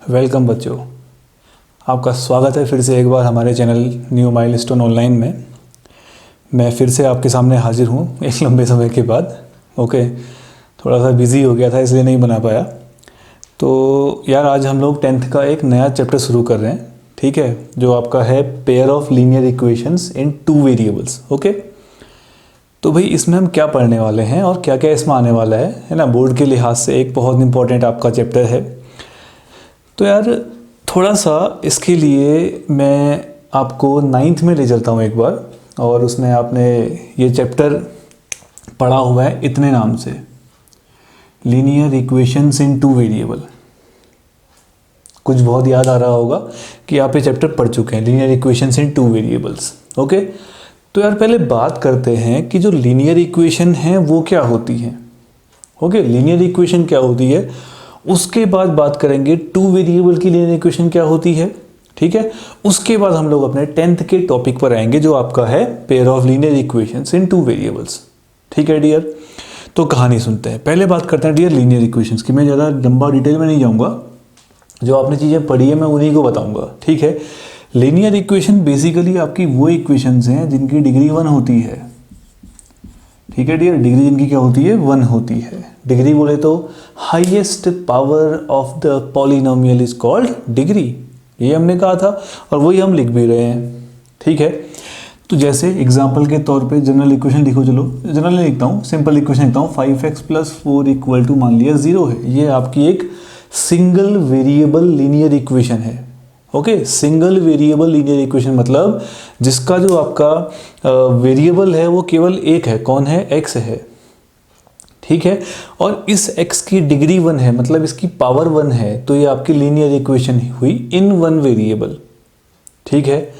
Welcome बच्चों, आपका स्वागत है फिर से एक बार हमारे चैनल न्यू माइलस्टोन ऑनलाइन में। मैं फिर से आपके सामने हाजिर हूँ एक लंबे समय के बाद। ओके, थोड़ा सा बिज़ी हो गया था इसलिए नहीं बना पाया। तो यार आज हम लोग 10th का एक नया चैप्टर शुरू कर रहे हैं, ठीक है, जो आपका है pair of linear equations in 2 variables. Okay, तो भाई इसमें हम क्या पढ़ने वाले हैं और क्या क्या इसमें आने वाला है ना। बोर्ड के लिहाज से एक बहुत इंपॉर्टेंट आपका चैप्टर है। तो यार थोड़ा सा इसके लिए मैं आपको 9th में ले चलता हूँ एक बार, और उसमें आपने ये चैप्टर पढ़ा हुआ है इतने नाम से, लीनियर इक्वेशंस इन 2 वेरिएबल। कुछ बहुत याद आ रहा होगा कि आप ये चैप्टर पढ़ चुके हैं, लीनियर इक्वेशंस इन 2 वेरिएबल्स। ओके, तो यार पहले बात करते हैं कि जो लीनियर इक्वेशन है वो क्या होती है। ओके, लीनियर इक्वेशन क्या होती है, उसके बाद बात करेंगे 2 वेरिएबल की लीनियर इक्वेशन क्या होती है, ठीक है। उसके बाद हम लोग अपने 10th के टॉपिक पर आएंगे जो आपका है pair of linear equations in 2 variables, ठीक है डियर। तो कहानी सुनते हैं। पहले बात करते हैं डियर लीनियर इक्वेशंस की। मैं ज़्यादा लंबा डिटेल में नहीं जाऊँगा, जो आपने चीज़ें पढ़ी है मैं उन्हीं को बताऊँगा, ठीक है। लीनियर इक्वेशन बेसिकली आपकी वो इक्वेशंस हैं जिनकी डिग्री 1 होती है, ठीक है डियर। डिग्री जिनकी क्या होती है, 1 होती है। डिग्री बोले तो highest power of the polynomial is called degree, ये हमने कहा था और वही हम लिख भी रहे हैं, ठीक है। तो जैसे एग्जांपल के तौर पे जनरल इक्वेशन लिखो, चलो जनरल नहीं लिखता हूँ, सिंपल इक्वेशन लिखता हूँ। 5x + 4 इक्वल टू मान लिया 0 है। ये आपकी एक सिंगल वेरिएबल लीनियर इक्वेशन है। Okay, single variable linear equation मतलब जिसका जो आपका वेरिएबल है वो केवल एक है, कौन है, x है, ठीक है। और इस x की डिग्री 1 है, मतलब इसकी पावर 1 है, तो ये आपकी लीनियर इक्वेशन हुई इन 1 वेरिएबल, ठीक है।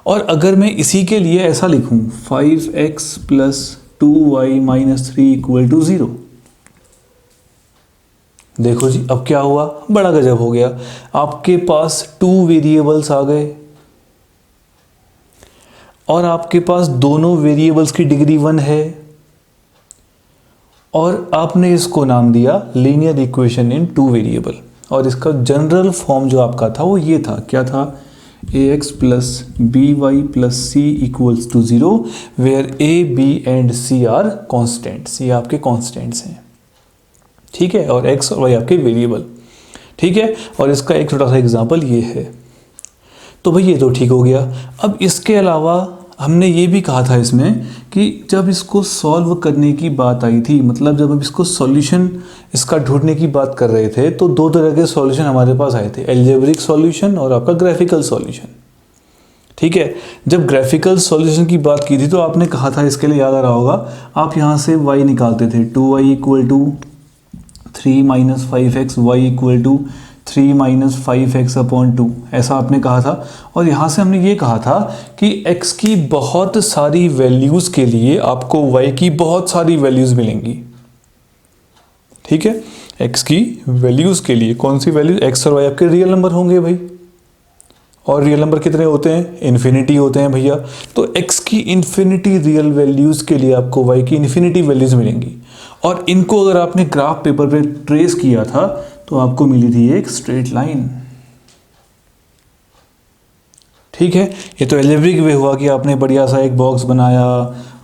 और अगर मैं इसी के लिए ऐसा लिखूं 5x + 2y - 3 इक्वल टू 0, देखो जी अब क्या हुआ, बड़ा गजब हो गया। आपके पास 2 वेरिएबल्स आ गए और आपके पास दोनों वेरिएबल्स की डिग्री 1 है, और आपने इसको नाम दिया लीनियर इक्वेशन इन 2 वेरिएबल। और इसका जनरल फॉर्म जो आपका था वो ये था, क्या था, ax + by + c equals to 0 where a, b and c are constants. ये आपके कॉन्स्टेंट्स हैं, ठीक है, और x और y आपके वेरिएबल, ठीक है। और इसका एक छोटा सा एग्जांपल ये है। तो भाई ये तो ठीक हो गया। अब इसके अलावा हमने ये भी कहा था इसमें कि जब इसको सॉल्व करने की बात आई थी, मतलब जब हम इसको सॉल्यूशन इसका ढूंढने की बात कर रहे थे, तो 2 तरह के सॉल्यूशन हमारे पास आए थे, अलजेब्रिक सॉल्यूशन और आपका ग्राफिकल सॉल्यूशन, ठीक है। जब ग्राफिकल सॉल्यूशन की बात की थी तो आपने कहा था, इसके लिए याद आ रहा होगा, आप यहाँ से y निकालते थे, 2y equal to 3 - 5x, y equal to 3 - 5x upon 2, ऐसा आपने कहा था। और यहाँ से हमने ये कहा था कि x की बहुत सारी वैल्यूज़ के लिए आपको y की बहुत सारी वैल्यूज़ मिलेंगी, ठीक है। x की वैल्यूज़ के लिए कौन सी वैल्यूज, x और y आपके रियल नंबर होंगे भाई, और रियल नंबर कितने होते हैं, इन्फिनिटी होते हैं भैया। तो x की इन्फिनिटी रियल वैल्यूज़ के लिए आपको y की इन्फिनिटी वैल्यूज़ मिलेंगी, और इनको अगर आपने ग्राफ पेपर पे ट्रेस किया था तो आपको मिली थी एक स्ट्रेट लाइन, ठीक है। ये तो अलजेब्रिक वे हुआ कि आपने बढ़िया सा एक बॉक्स बनाया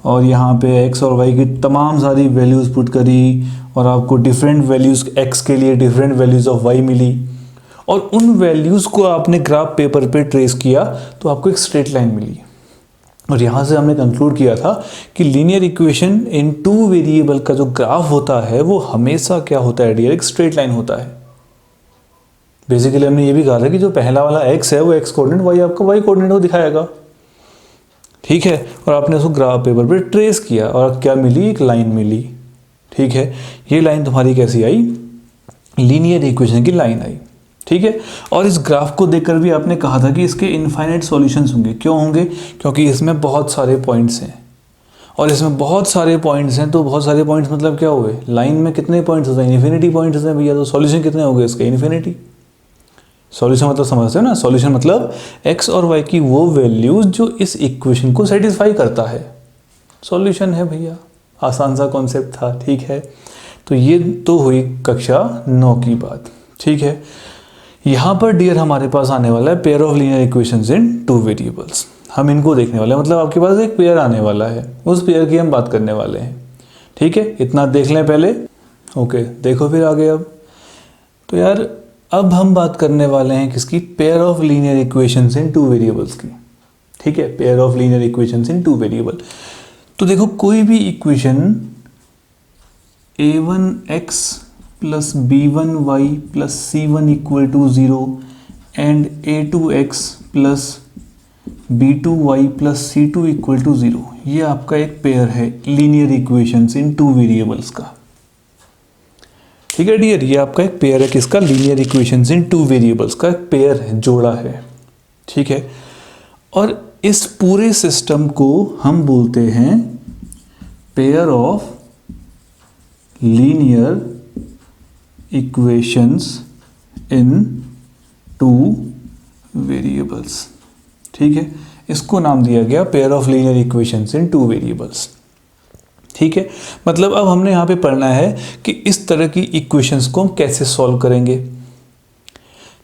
और यहाँ पे x और y की तमाम सारी वैल्यूज़ पुट करी, और आपको डिफरेंट वैल्यूज़ x के लिए डिफरेंट वैल्यूज़ ऑफ y मिली, और उन वैल्यूज़ को आपने ग्राफ पेपर पे ट्रेस किया तो आपको एक स्ट्रेट लाइन मिली। और यहाँ से हमने कंक्लूड किया था कि लीनियर इक्वेशन इन 2 वेरिएबल का जो ग्राफ होता है वो हमेशा क्या होता है डियर, एक स्ट्रेट लाइन होता है। बेसिकली हमने ये भी कहा था कि जो पहला वाला x है वो x कोऑर्डिनेट, y आपका y कोऑर्डिनेट को दिखाएगा, ठीक है। और आपने उसको ग्राफ पेपर पे ट्रेस किया और क्या मिली, एक लाइन मिली, ठीक है। ये लाइन तुम्हारी कैसी आई, लीनियर इक्वेशन की लाइन आई, ठीक है। और इस ग्राफ को देखकर भी आपने कहा था कि इसके इनफाइनाइट सॉल्यूशंस होंगे। क्यों होंगे, क्योंकि इसमें बहुत सारे पॉइंट्स हैं, और इसमें बहुत सारे पॉइंट्स हैं। तो बहुत सारे पॉइंट्स मतलब क्या हुए, लाइन में कितने पॉइंट्स होते हैं, इन्फिनिटी पॉइंट्स हैं भैया। तो सॉल्यूशन कितने हो गए इसके, इन्फिनिटी। सॉल्यूशन मतलब समझते हो ना, सॉल्यूशन मतलब x और y की वो वैल्यूज जो इस इक्वेशन को सेटिस्फाई करता है, सॉल्यूशन है भैया। आसान सा कॉन्सेप्ट था, ठीक है। तो ये तो हुई कक्षा 9 की बात, ठीक है। यहाँ पर डियर हमारे पास आने वाला है pair of linear equations in two variables. हम इनको देखने वाले हैं, मतलब आपके पास एक पेयर आने वाला है, उस पेयर की हम बात करने वाले हैं। ठीक है, इतना देख लें पहले। ओके, देखो फिर आगे। अब तो यार अब हम बात करने वाले हैं किसकी? Pair of linear equations in two variables की। ठीक है, pair of linear equations in two variable. तो देखो, कोई भी equation a1x plus b1y plus c1 equal to 0 and a2x plus b2y plus c2 equal to 0, ये आपका एक पेयर है linear equations in two variables का। ठीक है डियर, ये आपका एक पेयर है किसका? Linear equations in two variables का एक पेयर है, जोड़ा है। ठीक है, और इस पूरे सिस्टम को हम बोलते हैं pair of linear equations in two variables. ठीक है, इसको नाम दिया गया pair of linear equations in two variables. ठीक है, मतलब अब हमने यहाँ पे पढ़ना है कि इस तरह की इक्वेशंस को हम कैसे सॉल्व करेंगे।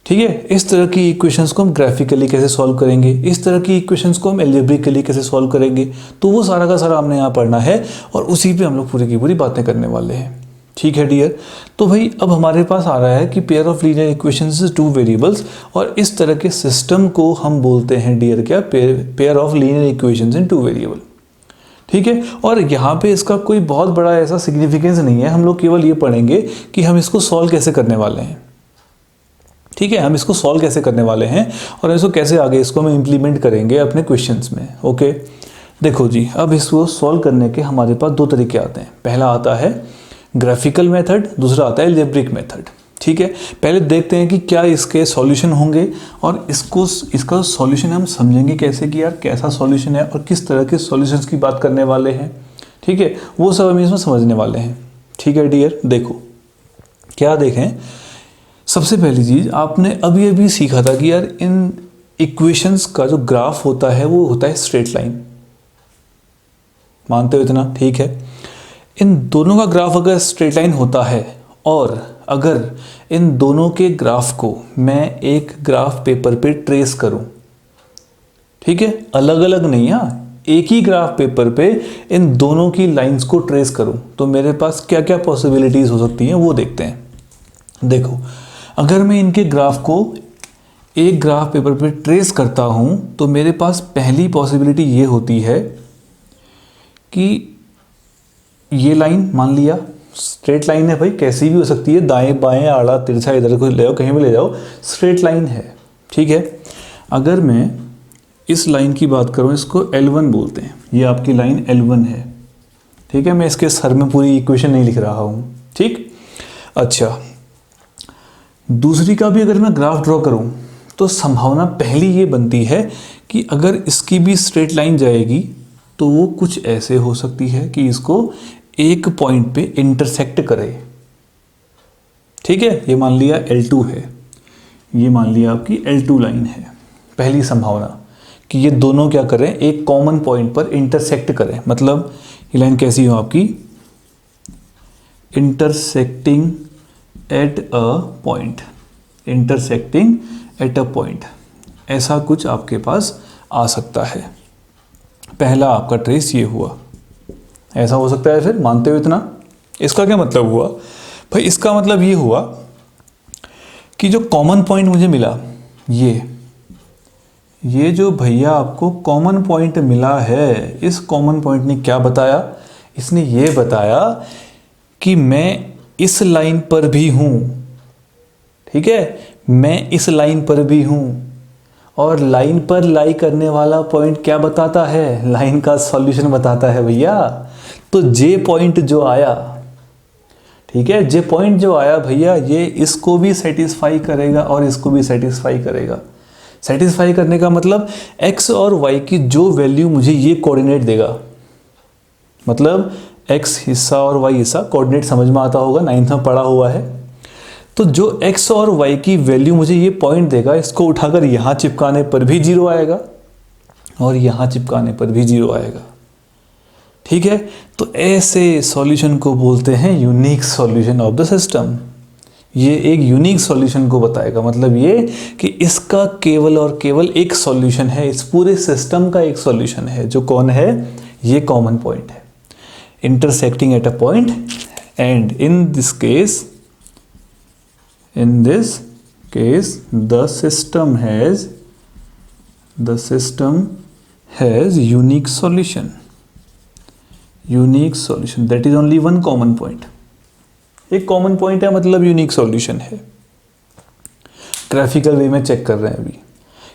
ठीक है, इस तरह की इक्वेशंस को हम ग्राफिकली कैसे सॉल्व करेंगे, इस तरह की इक्वेशंस को हम एल्जेब्रिकली कैसे सॉल्व करेंगे। तो वो सारा का सारा हमने यहाँ पढ़ना है और उसी पे हम लोग पूरी की पूरी बातें करने वाले हैं। ठीक है डियर, तो भाई अब हमारे पास आ रहा है कि pair of linear equations is two variables, और इस तरह के सिस्टम को हम बोलते हैं डियर क्या? Pair of linear equations in two variable. ठीक है, और यहाँ पे इसका कोई बहुत बड़ा ऐसा सिग्निफिकेंस नहीं है, हम लोग केवल ये पढ़ेंगे कि हम इसको सॉल्व कैसे करने वाले हैं। ठीक है, हम इसको सॉल्व कैसे करने वाले हैं और इसको कैसे आगे इसको हम इम्प्लीमेंट करेंगे अपने क्वेश्चंस में। ओके, देखो जी, अब इसको सॉल्व करने के हमारे पास दो तरीके आते हैं। पहला आता है ग्राफिकल मेथड, दूसरा आता है एल्जेब्रिक मेथड। ठीक है, पहले देखते हैं कि क्या इसके सॉल्यूशन होंगे और इसका सॉल्यूशन हम समझेंगे कैसे कि यार कैसा सॉल्यूशन है और किस तरह के सॉल्यूशंस की बात करने वाले हैं। ठीक है, वो सब हम इसमें समझने वाले हैं। ठीक है डियर, देखो क्या देखें, सबसे पहली चीज़ आपने अभी अभी सीखा था कि यार इन इक्वेशंस का जो ग्राफ होता है वो होता है स्ट्रेट लाइन। मानते हो इतना? ठीक है, इन दोनों का ग्राफ अगर स्ट्रेट लाइन होता है और अगर इन दोनों के ग्राफ को मैं एक ग्राफ पेपर पे ट्रेस करूं, ठीक है, अलग अलग नहीं, हाँ, एक ही ग्राफ पेपर पे इन दोनों की लाइंस को ट्रेस करूं, तो मेरे पास क्या क्या पॉसिबिलिटीज़ हो सकती हैं वो देखते हैं। देखो, अगर मैं इनके ग्राफ को एक ग्राफ पेपर पे ट्रेस करता हूं तो मेरे पास पहली पॉसिबिलिटी ये होती है कि ये लाइन मान लिया स्ट्रेट लाइन है, भाई कैसी भी हो सकती है, दाएं बाएं आड़ा तिरछा इधर को ले जाओ, कहीं भी ले जाओ, स्ट्रेट लाइन है। ठीक है, अगर मैं इस लाइन की बात करूं, इसको L1 बोलते हैं, ये आपकी लाइन L1 है। ठीक है, मैं इसके सर में पूरी इक्वेशन नहीं लिख रहा हूं। ठीक, अच्छा, दूसरी का भी अगर मैं ग्राफ ड्रॉ करूं तो संभावना पहली ये बनती है कि अगर इसकी भी स्ट्रेट लाइन जाएगी तो वो कुछ ऐसे हो सकती है कि इसको एक पॉइंट पे इंटरसेक्ट करे। ठीक है, ये मान लिया L2 है, ये मान लिया आपकी L2 लाइन है। पहली संभावना कि ये दोनों क्या करें, एक कॉमन पॉइंट पर इंटरसेक्ट करें। मतलब ये लाइन कैसी हो आपकी? Intersecting at a point, intersecting at a point, ऐसा कुछ आपके पास आ सकता है। पहला आपका ट्रेस ये हुआ, ऐसा हो सकता है। फिर मानते हो इतना? इसका क्या मतलब हुआ भाई? इसका मतलब ये हुआ कि जो कॉमन पॉइंट मुझे मिला, ये जो भैया आपको कॉमन पॉइंट मिला है, इस कॉमन पॉइंट ने क्या बताया? इसने ये बताया कि मैं इस लाइन पर भी हूं। ठीक है, मैं इस लाइन पर भी हूं, और लाइन पर लाई करने वाला पॉइंट क्या बताता है? लाइन का सॉल्यूशन बताता है भैया। तो जे पॉइंट जो आया, ठीक है, जे पॉइंट जो आया भैया, ये इसको भी सेटिस्फाई करेगा और इसको भी सेटिस्फाई करेगा। सेटिस्फाई करने का मतलब x और y की जो वैल्यू मुझे ये कोऑर्डिनेट देगा, मतलब x हिस्सा और y हिस्सा, कोऑर्डिनेट समझ में आता होगा, 9th में पढ़ा हुआ है। तो जो x और y की वैल्यू मुझे ये पॉइंट देगा, इसको उठाकर यहाँ चिपकाने पर भी 0 आएगा और यहाँ चिपकाने पर भी 0 आएगा। ठीक है, तो ऐसे सॉल्यूशन को बोलते हैं unique solution of the system. ये एक यूनिक सॉल्यूशन को बताएगा। मतलब ये कि इसका केवल और केवल एक सॉल्यूशन है, इस पूरे सिस्टम का एक सॉल्यूशन है, जो कौन है, ये कॉमन पॉइंट है, intersecting at a point, and in this case the system has unique solution, that is only one common point। एक कॉमन पॉइंट है मतलब यूनिक सॉल्यूशन है। ग्राफिकल वे में चेक कर रहे हैं अभी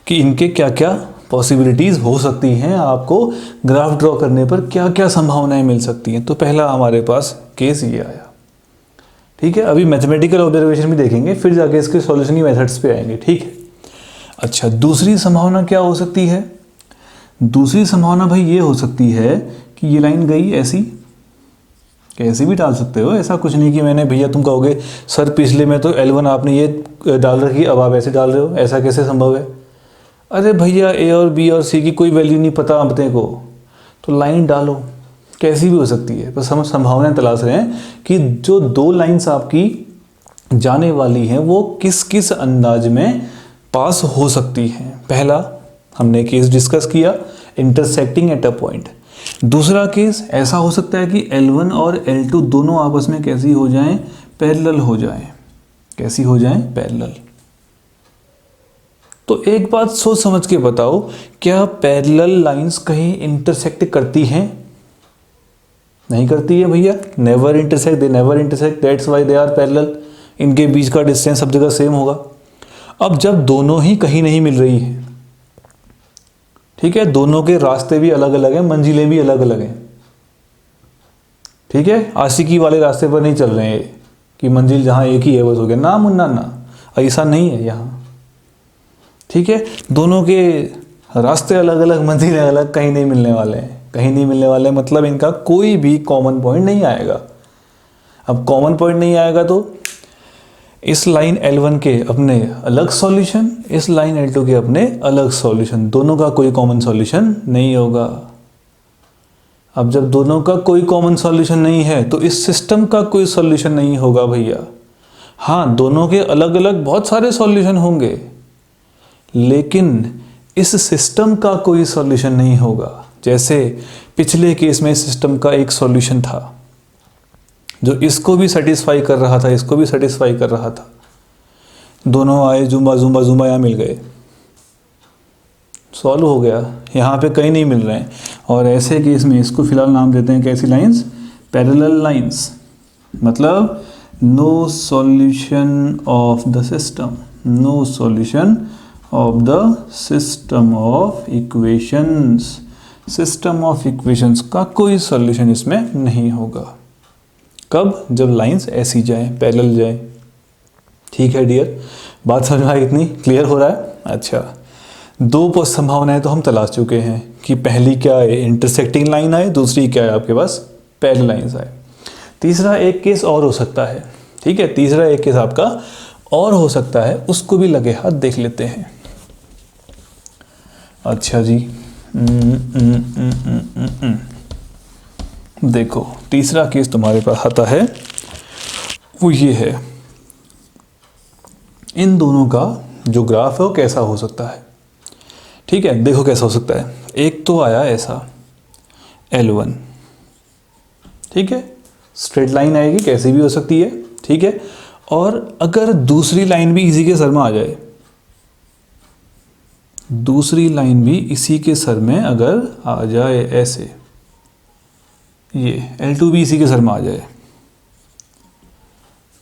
कि इनके क्या क्या पॉसिबिलिटीज़ हो सकती हैं, आपको ग्राफ ड्रॉ करने पर क्या क्या संभावनाएं मिल सकती हैं। तो पहला हमारे पास केस ये आया, ठीक है। अभी मैथमेटिकल ऑब्जर्वेशन भी देखेंगे, फिर जाके इसके सॉल्यूशन की मेथड्स पे आएंगे, ठीक है। अच्छा, दूसरी संभावना क्या हो सकती है? दूसरी संभावना भाई ये हो सकती है कि ये लाइन गई ऐसी, कैसे भी डाल सकते हो, ऐसा कुछ नहीं कि मैंने, भैया तुम कहोगे सर पिछले में तो L1 आपने ये डाल रखी, अब आप ऐसे डाल रहे हो, ऐसा कैसे संभव है? अरे भैया A और B और C की कोई वैल्यू नहीं पता अपने को, तो लाइन डालो, कैसी भी हो सकती है। बस हम संभावनाएं तलाश रहे हैं कि जो दो लाइंस आपकी जाने वाली हैं वो किस किस अंदाज में पास हो सकती हैं। पहला हमने केस डिस्कस किया, इंटरसेक्टिंग एट अ पॉइंट। दूसरा केस ऐसा हो सकता है कि L1 और L2 दोनों आपस में कैसी हो जाएं, पैरेलल हो जाएं। कैसी हो जाएं? पैरेलल। तो एक बात सोच समझ के बताओ, क्या पैरेलल लाइंस कहीं इंटरसेक्ट करती हैं? नहीं करती है भैया, never intersect, they never intersect, that's why they are parallel. इनके बीच का डिस्टेंस सब जगह सेम होगा। अब जब दोनों ही कहीं नहीं मिल रही है, ठीक है, दोनों के रास्ते भी अलग अलग हैं, मंजिलें भी अलग अलग हैं, ठीक है, आशिकी वाले रास्ते पर नहीं चल रहे हैं कि मंजिल जहां एक ही है बस हो गया, ना मुन्ना ना, ऐसा नहीं है यहाँ, ठीक है। दोनों के रास्ते अलग अलग, मंजिलें अलग, कहीं नहीं मिलने वाले हैं। कहीं नहीं मिलने वाले मतलब इनका कोई भी कॉमन पॉइंट नहीं आएगा। अब कॉमन पॉइंट नहीं आएगा तो इस लाइन L1 के अपने अलग सॉल्यूशन, इस लाइन L2 के अपने अलग सॉल्यूशन, दोनों का कोई कॉमन सॉल्यूशन नहीं होगा। अब जब दोनों का कोई कॉमन सॉल्यूशन नहीं है तो इस सिस्टम का कोई सॉल्यूशन नहीं होगा भैया। हाँ, दोनों के अलग अलग बहुत सारे सॉल्यूशन होंगे, लेकिन इस सिस्टम का कोई सॉल्यूशन नहीं होगा। जैसे पिछले केस में सिस्टम का एक सॉल्यूशन था जो इसको भी सेटिस्फाई कर रहा था, इसको भी सेटिस्फाई कर रहा था, दोनों आए, जुम्बा जुम्बा जुम्बा यहाँ मिल गए, सॉल्व हो गया। यहाँ पे कहीं नहीं मिल रहे हैं, और ऐसे केस में इसको फिलहाल नाम देते हैं कैसी लाइंस? Parallel lines. मतलब no solution of the system, no solution of the system of equations, system of equations का कोई सॉल्यूशन इसमें नहीं होगा। कब? जब लाइंस ऐसी जाए, पैरेलल जाए। ठीक है डियर, बात समझ में आई? इतनी क्लियर हो रहा है? अच्छा, दो संभावनाएं तो हम तलाश चुके हैं कि पहली क्या है, इंटरसेक्टिंग लाइन आए, दूसरी क्या है आपके पास, पैरेलल लाइंस आए। तीसरा एक केस और हो सकता है, ठीक है, तीसरा एक केस आपका और हो सकता है, उसको भी लगे हाथ देख लेते हैं। अच्छा जी, देखो तीसरा केस तुम्हारे पास आता है, वो ये है, इन दोनों का जो ग्राफ है वो कैसा हो सकता है। ठीक है, देखो कैसा हो सकता है। एक तो आया ऐसा L1, ठीक है, स्ट्रेट लाइन आएगी, कैसी भी हो सकती है, ठीक है। और अगर दूसरी लाइन भी इसी के सर में आ जाए, दूसरी लाइन भी इसी के सर में अगर आ जाए, ऐसे ये L2 भी इसी के सर में आ जाए,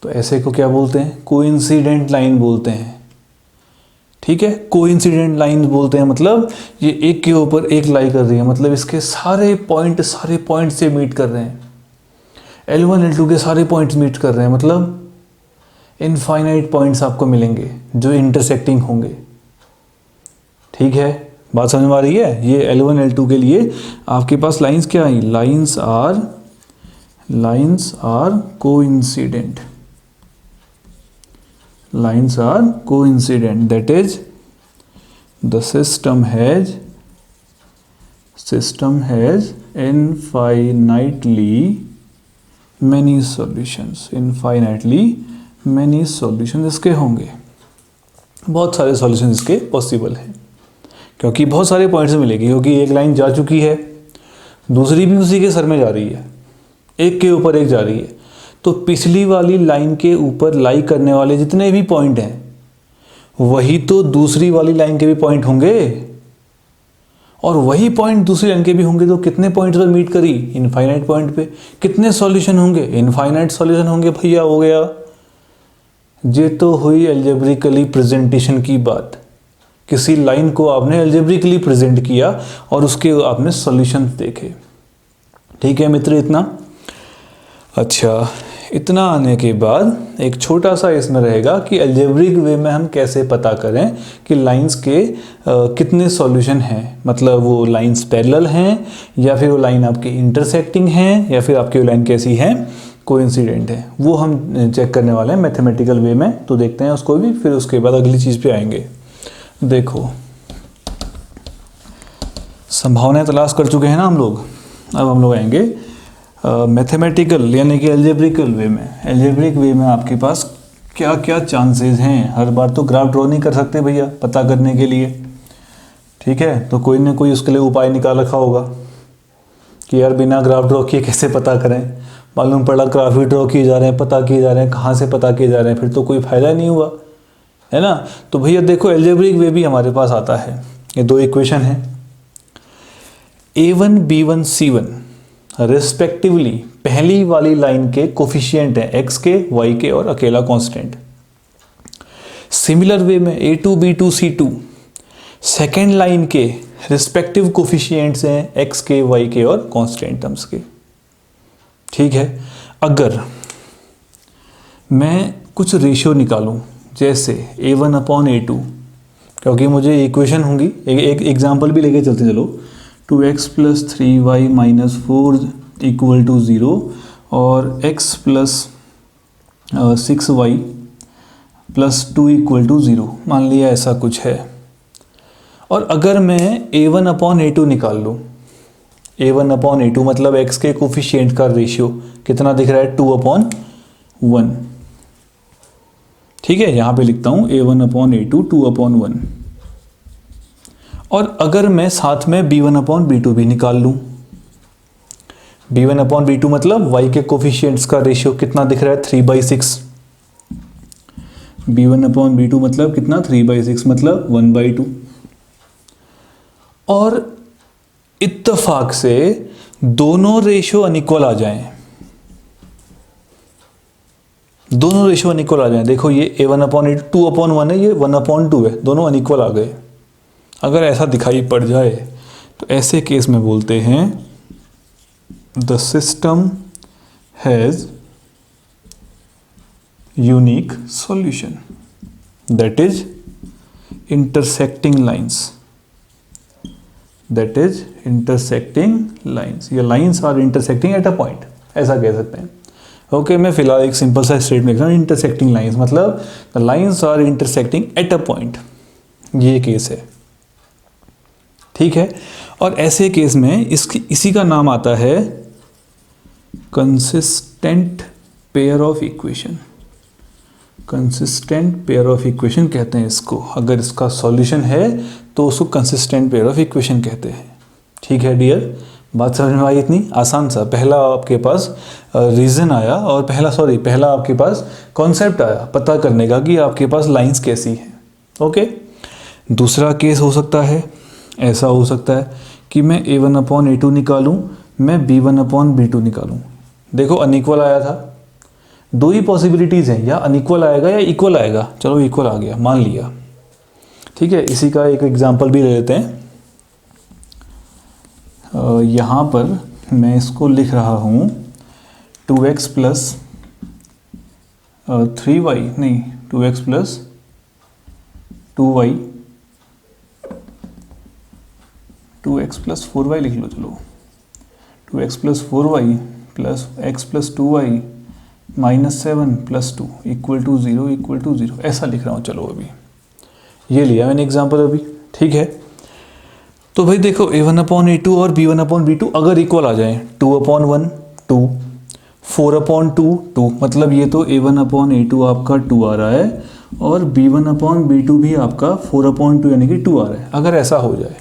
तो ऐसे को क्या बोलते हैं? कोइंसिडेंट लाइन बोलते हैं। ठीक है, कोइंसिडेंट लाइन बोलते हैं, मतलब ये एक के ऊपर एक लाई कर रही है, मतलब इसके सारे पॉइंट से मीट कर रहे हैं। L1 L2 के सारे पॉइंट्स मीट कर रहे हैं, मतलब इनफाइनाइट पॉइंट्स आपको मिलेंगे जो इंटरसेक्टिंग होंगे। ठीक है, बात समझ में आ रही है? ये L1 L2 के लिए आपके पास लाइंस क्या आई? Lines are coincident, lines are coincident, that is the system has infinitely many solutions, infinitely many solution इसके होंगे, बहुत सारे सॉल्यूशन इसके पॉसिबल हैं, क्योंकि बहुत सारे पॉइंट्स मिलेगी, क्योंकि एक लाइन जा चुकी है, दूसरी भी उसी के सर में जा रही है, एक के ऊपर एक जा रही है, तो पिछली वाली लाइन के ऊपर लाई करने वाले जितने भी पॉइंट हैं वही तो दूसरी वाली लाइन के भी पॉइंट होंगे, और वही पॉइंट दूसरी लाइन के भी होंगे, तो कितने पॉइंट्स पर मीट करी? इनफाइनाइट पॉइंट पे। कितने सॉल्यूशन होंगे? इनफाइनाइट सॉल्यूशन होंगे भैया, हो गया। ये तो हुई अलजेब्रिकली प्रेजेंटेशन की बात। किसी लाइन को आपने अलजेब्रिकली प्रेजेंट किया और उसके आपने सॉल्यूशन देखे। ठीक है मित्र, इतना अच्छा। इतना आने के बाद एक छोटा सा इसमें रहेगा कि अलजेब्रिक वे में हम कैसे पता करें कि लाइंस के कितने सॉल्यूशन हैं, मतलब वो लाइंस पैरेलल हैं या फिर वो लाइन आपकी इंटरसेक्टिंग हैं या फिर आपकी वो लाइन कैसी है, कोइंसिडेंट है। वो हम चेक करने वाले हैं मैथमेटिकल वे में, तो देखते हैं उसको भी, फिर उसके बाद अगली चीज़ पे आएंगे। देखो, संभावनाएं तलाश कर चुके हैं ना हम लोग, अब हम लोग आएंगे मैथमेटिकल यानी कि अलजेब्रिकल वे में। अलजेब्रिक वे में आपके पास क्या क्या चांसेस हैं। हर बार तो ग्राफ ड्रॉ नहीं कर सकते भैया पता करने के लिए, ठीक है, तो कोई ना कोई उसके लिए उपाय निकाल रखा होगा कि यार बिना ग्राफ ड्रॉ किए कैसे पता करें। मालूम पड़ा ग्राफ ही ड्रॉ किए जा रहे हैं, पता किए जा रहे हैं, कहाँ से पता किए जा रहे हैं, फिर तो कोई फ़ायदा नहीं हुआ, है ना। तो भैया देखो, अलजेब्रिक वे भी हमारे पास आता है। ये दो इक्वेशन है, A1 B1 C1 रिस्पेक्टिवली पहली वाली लाइन के कोफिशिएंट हैं x के, y के और अकेला कांस्टेंट। सिमिलर वे में A2 B2 C2 second line के रिस्पेक्टिव कोफिशिएंट्स हैं x के, y के और कांस्टेंट टर्म्स के। ठीक है, अगर मैं कुछ रेशियो निकालूं जैसे A1 अपॉन A2, क्योंकि मुझे इक्वेशन होंगी, एक एग्जाम्पल भी लेके चलते चलो, 2x plus 3y minus 4 equal to 0 और x plus 6y plus 2 equal to 0, मान लिया ऐसा कुछ है। और अगर मैं A1 अपॉन A2 निकाल लूँ, A1 अपॉन A2 मतलब x के कोफिशिएंट का रेशियो कितना दिख रहा है, 2 अपॉन 1। ठीक है, यहाँ पे लिखता हूँ A1 अपॉन A2 2 अपॉन 1। और अगर मैं साथ में B1 अपॉन B2 भी निकाल लूँ, B1 अपॉन B2 मतलब y के कोफिशिएंट्स का रेशियो कितना दिख रहा है, 3/6। B1 अपॉन B2 मतलब कितना, 3/6 मतलब 1/2। और इत्तेफाक से दोनों रेशियो अनइक्वल आ जाएं, दोनों रेशियो अनइक्वल आ जाएं। देखो ये A1 अपॉन A2 2 अपॉन 1 है, ये 1 अपॉन 2 है, दोनों अनइक्वल आ गए। अगर ऐसा दिखाई पड़ जाए तो ऐसे केस में बोलते हैं the system has unique solution, that is intersecting lines, that is intersecting lines, या lines are intersecting at a point, ऐसा कह सकते हैं। ओके, मैं फिलहाल एक सिंपल सा स्टेटमेंट लिख रहा हूँ, इंटरसेक्टिंग लाइंस मतलब the lines are intersecting at a point, ये केस है। ठीक है, और ऐसे केस में इसी का नाम आता है consistent pair of equation. Consistent pair of equation कहते हैं इसको। अगर इसका सॉल्यूशन है तो उसको कंसिस्टेंट पेयर ऑफ इक्वेशन कहते हैं। ठीक है डियर, बात समझ में आई? इतनी आसान सा। पहला आपके पास रीज़न आया और पहला आपके पास कॉन्सेप्ट आया पता करने का कि आपके पास लाइंस कैसी हैं। ओके, दूसरा केस हो सकता है, ऐसा हो सकता है कि मैं A1 अपॉन A2 निकालूं, मैं B1 अपॉन B2 निकालूं। देखो अनइक्वल आया था, दो ही पॉसिबिलिटीज़ हैं, या अनइक्वल आएगा या इक्वल आएगा। चलो इक्वल आ गया, मान लिया। ठीक है, इसी का एक एग्जांपल भी ले लेते हैं। यहाँ पर मैं इसको लिख रहा हूँ 2x प्लस 3y, नहीं 2x plus 2y, 2x plus 4y लिख लो। चलो 2x plus 4y plus x plus 2y minus 7 plus 2 equal to 0 ऐसा लिख रहा हूँ। चलो अभी ये लिया मैंने एग्जांपल अभी। ठीक है, तो भाई देखो A1 अपॉन A2 और B1 अपॉन B2 अगर इक्वल आ जाए, 2 अपॉन 1 2, 4/2 मतलब ये तो A1/A2 आपका 2 आ रहा है और B1/B2 भी आपका 4/2 यानी कि 2 आ रहा है। अगर ऐसा हो जाए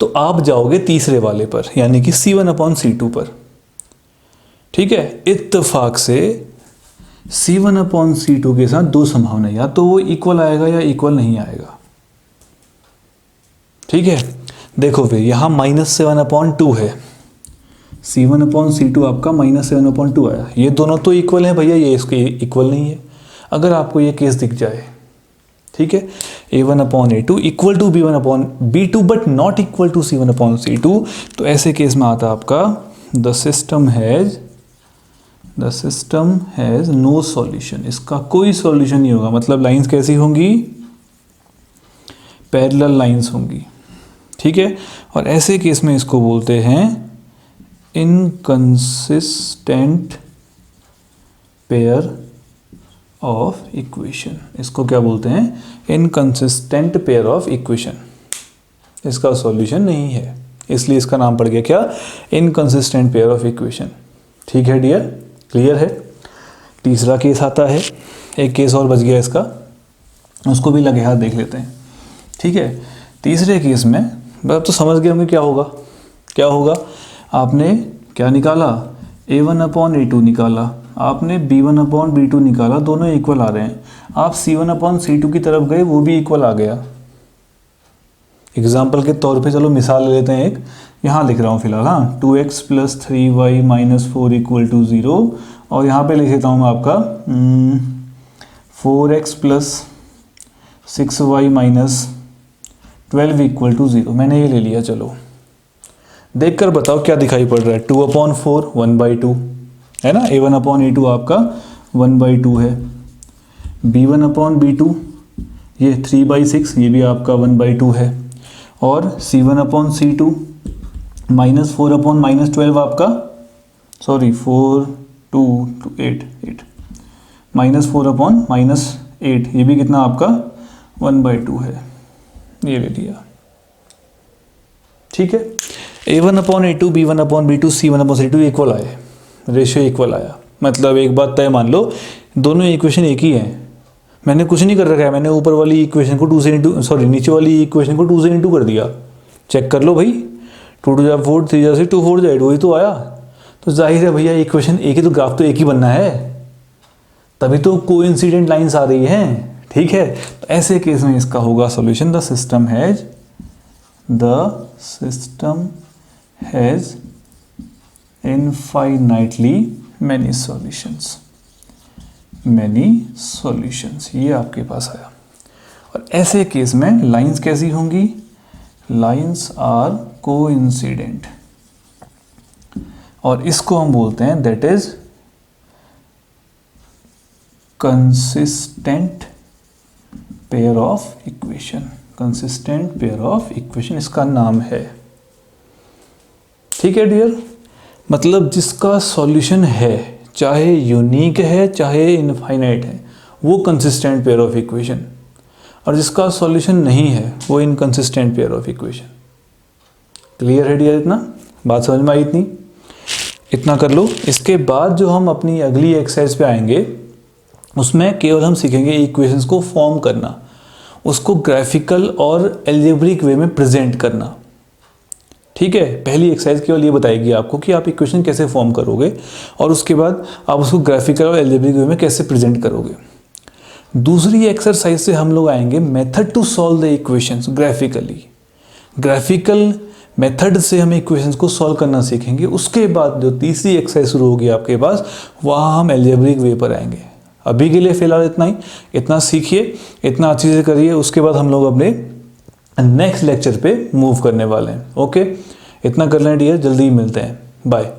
तो आप जाओगे तीसरे वाले पर यानी कि C1/C2 पर। ठीक है, इत्तेफाक से C1/C2 के साथ दो संभावना, या तो वो इक्वल आएगा या इक्वल नहीं आएगा। ठीक है, देखो फिर यहाँ -7/2 है, C1/C2 आपका -7/2 आया। ये दोनों तो इक्वल है भैया, ये इसके इक्वल नहीं है। अगर आपको ये केस दिख जाए, ठीक है, A1/A2 equal to B1/B2 but not equal to C1/C2, तो ऐसे केस में आता आपका the system has no solution. इसका कोई सॉल्यूशन नहीं होगा। मतलब लाइंस कैसी होंगी? पैरेलल लाइंस होंगी। ठीक है, और ऐसे केस में इसको बोलते हैं इनकंसिस्टेंट पेयर ऑफ इक्वेशन। इसको क्या बोलते हैं? Inconsistent pair of equation. इसका सॉल्यूशन नहीं है, इसलिए इसका नाम पड़ गया क्या? Inconsistent pair of equation. ठीक है डियर, क्लियर है? तीसरा केस आता है, एक केस और बच गया इसका, उसको भी लगे हाथ देख लेते हैं। ठीक है, तीसरे केस में अब तो समझ गए होंगे क्या होगा। क्या होगा? आपने क्या निकाला? A1/A2 निकाला, आपने B1/B2 निकाला, दोनों इक्वल आ रहे हैं। आप C1/C2 की तरफ गए, वो भी इक्वल आ गया। एग्जाम्पल के तौर पे चलो मिसाल ले लेते हैं एक, यहाँ लिख रहा हूँ फिलहाल, हाँ, 2x + 3y - 4 = 0, और यहाँ पे लिख देता हूँ मैं आपका 4x + 6y - 12 = 0। मैंने ये ले लिया। चलो देखकर बताओ क्या दिखाई पड़ रहा है? 2/4 1/2 है ना। A1/A2 आपका 1/2 है। B1/B2 ये 3/6, ये भी आपका 1/2 है। और C1/C2 -4/- 12 आपका, सॉरी 4 2 8 -4/- 8, ये भी कितना आपका 1/2 है। ये ले लिया। ठीक है, A1/A2 B1/B2 C1/C2 इक्वल आए, रेशियो इक्वल आया। मतलब एक बात तय मान लो, दोनों इक्वेशन एक ही हैं। मैंने कुछ नहीं कर रखा है, मैंने ऊपर वाली इक्वेशन को 2 से इंटू, सॉरी नीचे वाली इक्वेशन को 2 से इंटू कर दिया। चेक कर लो भाई, 2 2 4 3 6 2 4 8, वही तो आया। तो जाहिर है भैया इक्वेशन एक ही, तो ग्राफ तो एक ही बनना है, तभी तो कोइंसिडेंट लाइंस आ रही हैं। ठीक है, तो ऐसे केस में इसका होगा solution the system has infinitely many solutions. ये आपके पास आया। और ऐसे केस में लाइंस कैसी होंगी? लाइंस आर कोइंसिडेंट, और इसको हम बोलते हैं that is consistent pair of equation. Consistent pair of equation इसका नाम है। ठीक है डियर, मतलब जिसका सॉल्यूशन है, चाहे यूनिक है चाहे इनफाइनाइट है, वो कंसिस्टेंट पेयर ऑफ इक्वेशन, और जिसका सॉल्यूशन नहीं है वो inconsistent pair of equation. Clear है डियर? इतना बात समझ में आई? इतना कर लो। इसके बाद जो हम अपनी अगली एक्सरसाइज पे आएंगे, उसमें केवल हम सीखेंगे इक्वेशंस को फॉर्म करना, उसको ग्राफिकल और एल्जेब्रिक वे में प्रेजेंट करना। ठीक है, पहली एक्सरसाइज केवल ये बताएगी आपको कि आप इक्वेशन कैसे फॉर्म करोगे, और उसके बाद आप उसको ग्राफिकल और एल्जेब्रिक वे में कैसे प्रेजेंट करोगे। दूसरी एक्सरसाइज से हम लोग आएंगे method to solve the equations graphically. Graphical method से हम इक्वेशंस को सॉल्व करना सीखेंगे। उसके बाद जो तीसरी एक्सरसाइज शुरू होगी आपके पास, वहाँ हम एल्जेब्रिक वे पर आएंगे। अभी के लिए फिलहाल इतना ही, इतना सीखिए, इतना अच्छे से करिए। उसके बाद हम लोग अपने नेक्स्ट लेक्चर पे मूव करने वाले हैं। ओके, इतना कर लें डियर, जल्दी ही मिलते हैं, बाय।